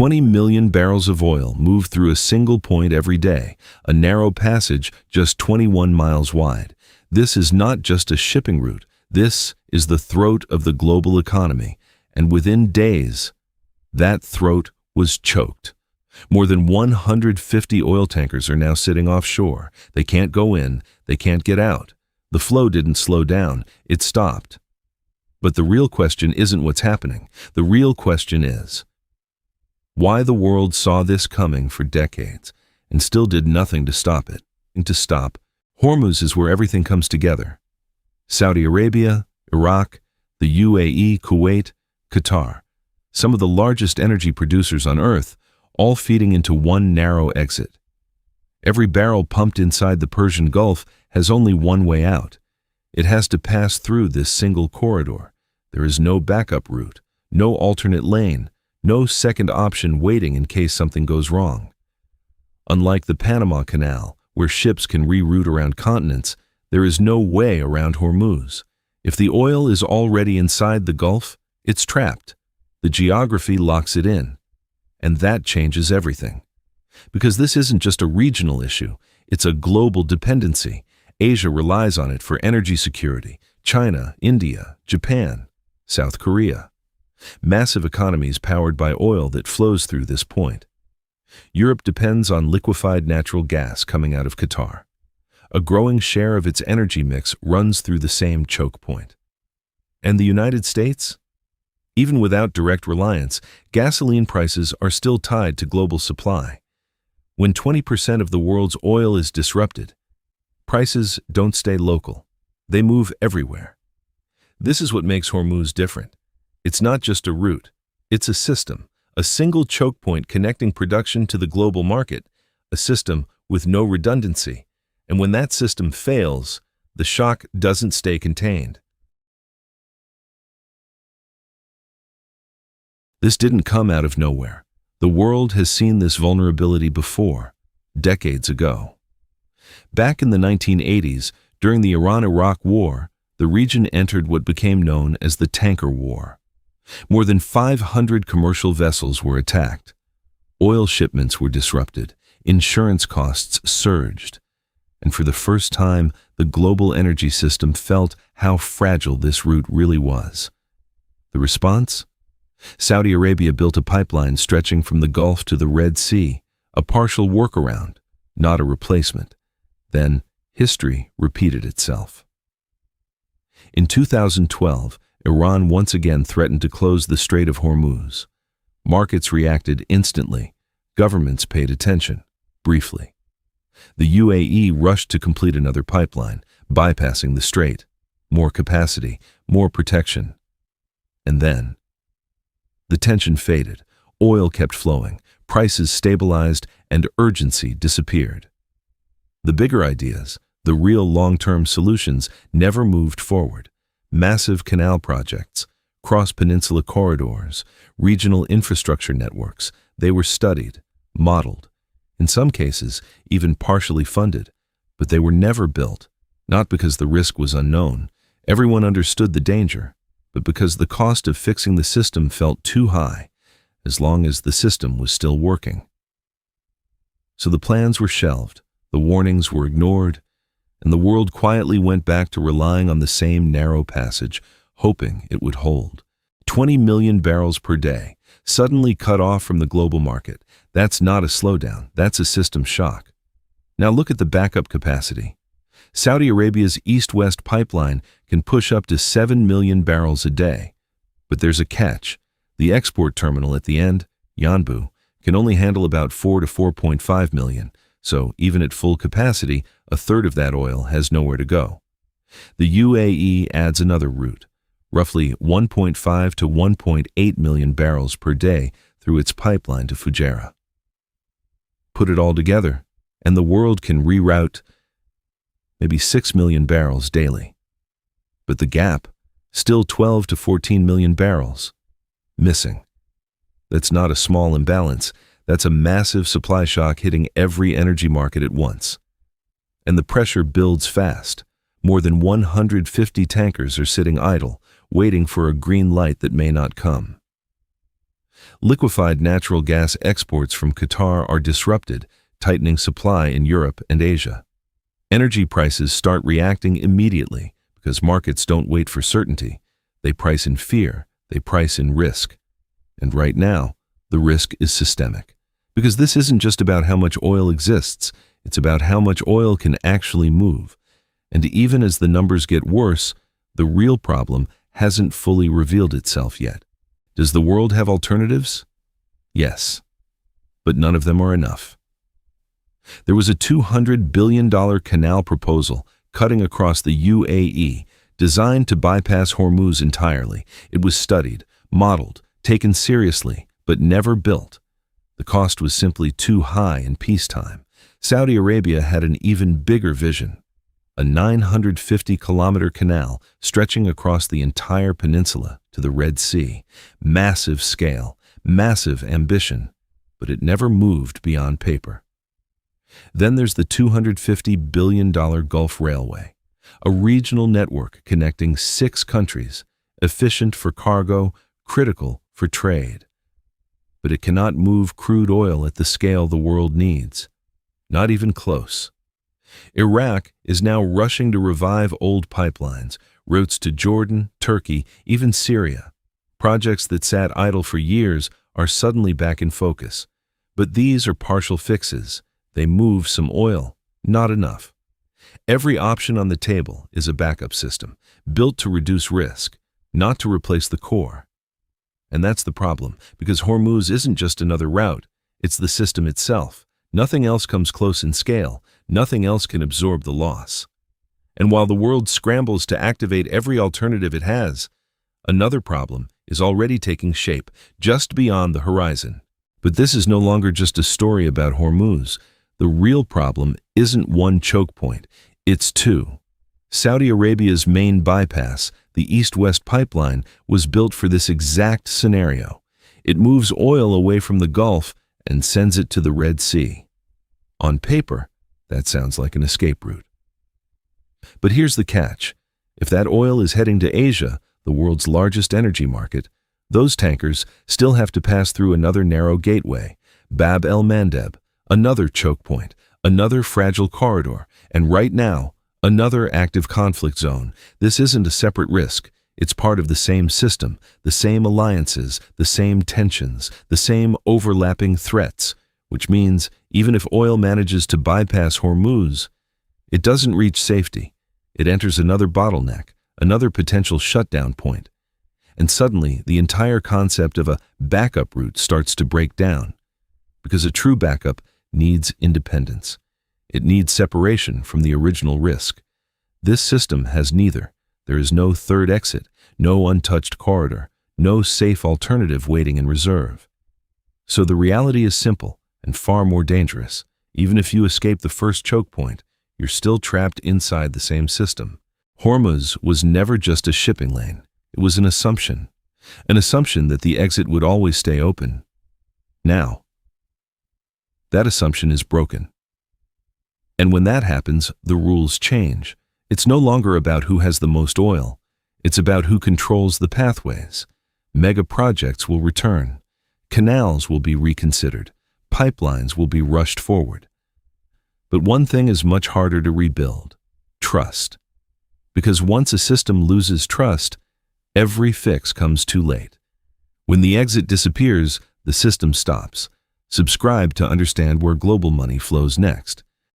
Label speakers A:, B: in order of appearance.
A: 20 million barrels of oil move through a single point every day, a narrow passage just 21 miles wide. This is not just a shipping route. This is the throat of the global economy. And within days, that throat was choked. More than 150 oil tankers are now sitting offshore. They can't go in, they can't get out. The flow didn't slow down, it stopped. But the real question isn't what's happening. The real question is why the world saw this coming for decades and still did nothing to stop it. Hormuz is where everything comes together. Saudi Arabia, Iraq, the UAE, Kuwait, Qatar, some of the largest energy producers on Earth, all feeding into one narrow exit. Every barrel pumped inside the Persian Gulf has only one way out. It has to pass through this single corridor. There is no backup route, no alternate lane, no second option waiting in case something goes wrong. Unlike the Panama Canal, where ships can reroute around continents, there is no way around Hormuz. If the oil is already inside the Gulf, it's trapped. The geography locks it in. And that changes everything. Because this isn't just a regional issue, it's a global dependency. Asia relies on it for energy security. China, India, Japan, South Korea. Massive economies powered by oil that flows through this point. Europe depends on liquefied natural gas coming out of Qatar. A growing share of its energy mix runs through the same choke point. And the United States? Even without direct reliance, gasoline prices are still tied to global supply. When 20% of the world's oil is disrupted, prices don't stay local. They move everywhere. This is what makes Hormuz different. It's not just a route. It's a system, a single choke point connecting production to the global market, a system with no redundancy. And when that system fails, the shock doesn't stay contained. This didn't come out of nowhere. The world has seen this vulnerability before, decades ago. Back in the 1980s, during the Iran-Iraq War, the region entered what became known as the Tanker War. More than 500 commercial vessels were attacked. Oil shipments were disrupted. Insurance costs surged. And for the first time, the global energy system felt how fragile this route really was. The response? Saudi Arabia built a pipeline stretching from the Gulf to the Red Sea, a partial workaround, not a replacement. Then, history repeated itself. In 2012, Iran once again threatened to close the Strait of Hormuz. Markets reacted instantly. Governments paid attention, briefly. The UAE rushed to complete another pipeline, bypassing the strait. More capacity, more protection. And then, the tension faded, oil kept flowing, prices stabilized, and urgency disappeared. The bigger ideas, the real long-term solutions, never moved forward. Massive canal projects, cross-peninsula corridors, regional infrastructure networks, they were studied, modeled, in some cases even partially funded, but they were never built, not because the risk was unknown. Everyone understood the danger, but because the cost of fixing the system felt too high, as long as the system was still working. So the plans were shelved, the warnings were ignored, and the world quietly went back to relying on the same narrow passage, hoping it would hold. 20 million barrels per day, suddenly cut off from the global market. That's not a slowdown, that's a system shock. Now look at the backup capacity. Saudi Arabia's east-west pipeline can push up to 7 million barrels a day. But there's a catch. The export terminal at the end, Yanbu, can only handle about 4 to 4.5 million, so even at full capacity, a third of that oil has nowhere to go. The UAE adds another route, roughly 1.5 to 1.8 million barrels per day through its pipeline to Fujairah. Put it all together, and the world can reroute maybe 6 million barrels daily. But the gap, still 12 to 14 million barrels, missing. That's not a small imbalance. That's a massive supply shock hitting every energy market at once. And the pressure builds fast. More than 150 tankers are sitting idle, waiting for a green light that may not come. Liquefied natural gas exports from Qatar are disrupted, tightening supply in Europe and Asia. Energy prices start reacting immediately because markets don't wait for certainty. They price in fear, they price in risk. And right now, the risk is systemic. Because this isn't just about how much oil exists, it's about how much oil can actually move. And even as the numbers get worse, the real problem hasn't fully revealed itself yet. Does the world have alternatives? Yes, but none of them are enough. There was a $200 billion canal proposal cutting across the UAE, designed to bypass Hormuz entirely. It was studied, modeled, taken seriously, but never built. The cost was simply too high in peacetime. Saudi Arabia had an even bigger vision. A 950-kilometer canal stretching across the entire peninsula to the Red Sea. Massive scale, massive ambition, but it never moved beyond paper. Then there's the $250 billion Gulf Railway, a regional network connecting 6 countries, efficient for cargo, critical for trade. But it cannot move crude oil at the scale the world needs. Not even close. Iraq is now rushing to revive old pipelines, routes to Jordan, Turkey, even Syria. Projects that sat idle for years are suddenly back in focus. But these are partial fixes. They move some oil, not enough. Every option on the table is a backup system, built to reduce risk, not to replace the core. And that's the problem, because Hormuz isn't just another route, it's the system itself. Nothing else comes close in scale, nothing else can absorb the loss. And while the world scrambles to activate every alternative it has, another problem is already taking shape just beyond the horizon. But this is no longer just a story about Hormuz. The real problem isn't one choke point, it's 2. Saudi Arabia's main bypass, the East-West pipeline, was built for this exact scenario. It moves oil away from the Gulf and sends it to the Red Sea. On paper, that sounds like an escape route. But here's the catch. If that oil is heading to Asia, the world's largest energy market, those tankers still have to pass through another narrow gateway, Bab el-Mandeb, another choke point, another fragile corridor, and right now, another active conflict zone. This isn't a separate risk. It's part of the same system, the same alliances, the same tensions, the same overlapping threats, which means even if oil manages to bypass Hormuz, it doesn't reach safety. It enters another bottleneck, another potential shutdown point. And suddenly, the entire concept of a backup route starts to break down. Because a true backup needs independence. It needs separation from the original risk. This system has neither. There is no third exit, no untouched corridor, no safe alternative waiting in reserve. So the reality is simple and far more dangerous. Even if you escape the first choke point, you're still trapped inside the same system. Hormuz was never just a shipping lane. It was an assumption that the exit would always stay open. Now, that assumption is broken. And when that happens, the rules change. It's no longer about who has the most oil. It's about who controls the pathways. Mega projects will return. Canals will be reconsidered. Pipelines will be rushed forward. But one thing is much harder to rebuild: trust. Because once a system loses trust, every fix comes too late. When the exit disappears, the system stops. Subscribe to understand where global money flows next.